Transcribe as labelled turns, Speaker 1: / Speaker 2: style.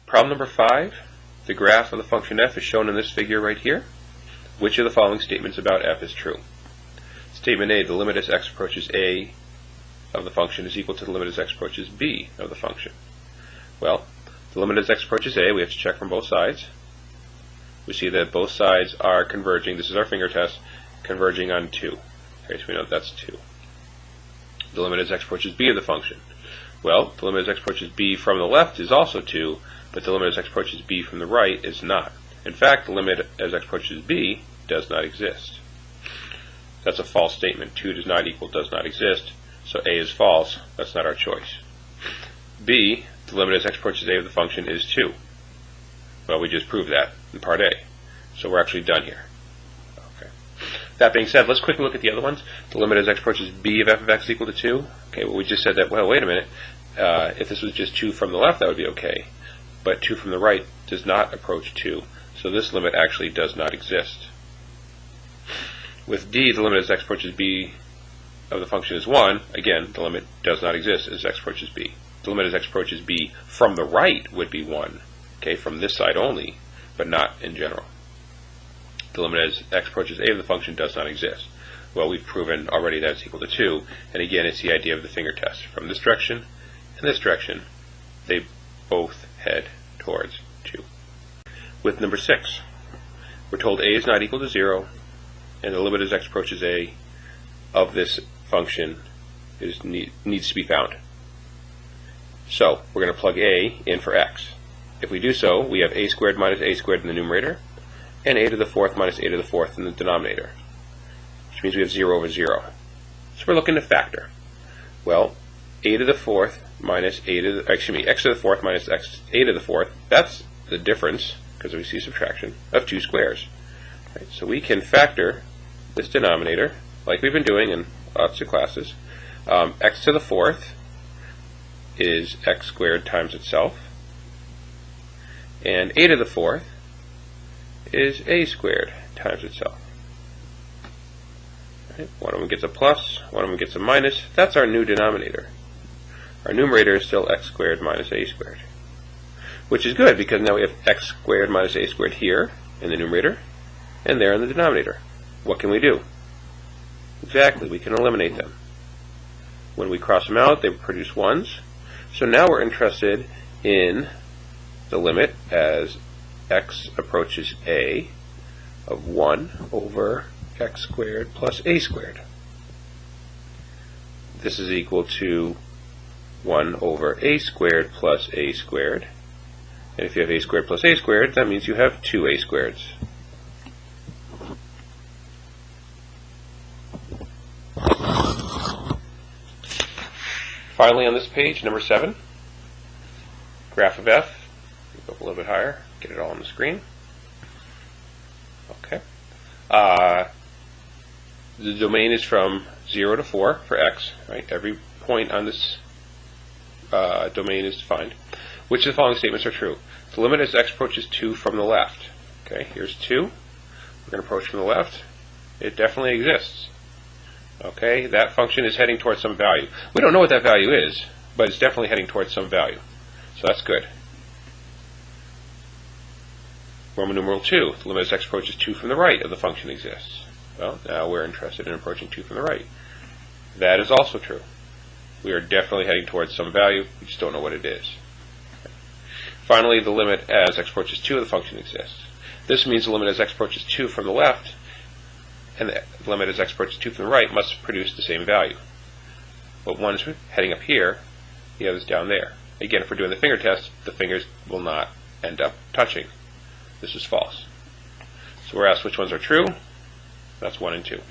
Speaker 1: Problem number 5. The graph of the function f is shown in this figure right here. Which of the following statements about f is true? Statement A, the limit as x approaches a of the function is equal to the limit as x approaches b of the function. Well, the limit as x approaches a, we have to check from both sides. We see that both sides are converging. This is our finger test, converging on 2. Okay, so we know that's 2. The limit as x approaches b of the function. Well, the limit as x approaches b from the left is also 2, but the limit as x approaches b from the right is not. In fact, the limit as x approaches b does not exist. That's a false statement. 2 does not equal does not exist, so a is false. That's not our choice. B, the limit as x approaches a of the function is 2. Well, we just proved that in part A, so we're actually done here. Okay. That being said, let's quickly look at the other ones. The limit as x approaches b of f of x is equal to 2. Okay, well, we just said that, well, wait a minute. If this was just 2 from the left, that would be okay. But 2 from the right does not approach 2, so this limit actually does not exist. With D, the limit as x approaches b of the function is 1. Again, the limit does not exist as x approaches b. The limit as x approaches b from the right would be 1. Okay, from this side only, but not in general. The limit as x approaches a of the function does not exist. Well, we've proven already that it's equal to 2, and again, it's the idea of the finger test. From this direction and this direction, they both head towards 2. With number 6, we're told a is not equal to 0, and the limit as x approaches a of this function needs to be found. So, we're going to plug a in for x. If we do so, we have a squared minus a squared in the numerator, and a to the 4th minus a to the 4th in the denominator, which means we have 0 over 0. So we're looking to factor. Well, a to the 4th minus a to the, x to the 4th minus a to the 4th, that's the difference, because we see subtraction, of 2 squares. Right, so we can factor this denominator, like we've been doing in lots of classes. X to the 4th is x squared times itself, and a to the 4th is a squared times itself. Right, one of them gets a plus, one of them gets a minus. That's our new denominator. Our numerator is still x squared minus a squared, which is good because now we have x squared minus a squared here in the numerator and there in the denominator. What can we do? Exactly, we can eliminate them. When we cross them out, they produce 1s. So now we're interested in the limit as x approaches a of 1 over x squared plus a squared. This is equal to 1 over a squared plus a squared. And if you have a squared plus a squared, that means you have 2 a squareds. Finally, on this page, number 7, graph of f. Go up a little bit higher, get it all on the screen. Okay. The domain is from 0 to 4 for x. Right? Every point on this domain is defined. Which of the following statements are true? The limit as x approaches 2 from the left. Okay, here's 2. We're going to approach from the left. It definitely exists. Okay, that function is heading towards some value. We don't know what that value is, but it's definitely heading towards some value. So that's good. Roman numeral 2, the limit as x approaches 2 from the right of the function exists. Well, now we're interested in approaching 2 from the right. That is also true. We are definitely heading towards some value, we just don't know what it is. Finally, the limit as x approaches 2 of the function exists. This means the limit as x approaches 2 from the left and the limit as x approaches 2 from the right must produce the same value. But one is heading up here, the other is down there. Again, if we're doing the finger test, the fingers will not end up touching. This is false. So we're asked which ones are true. That's 1 and 2.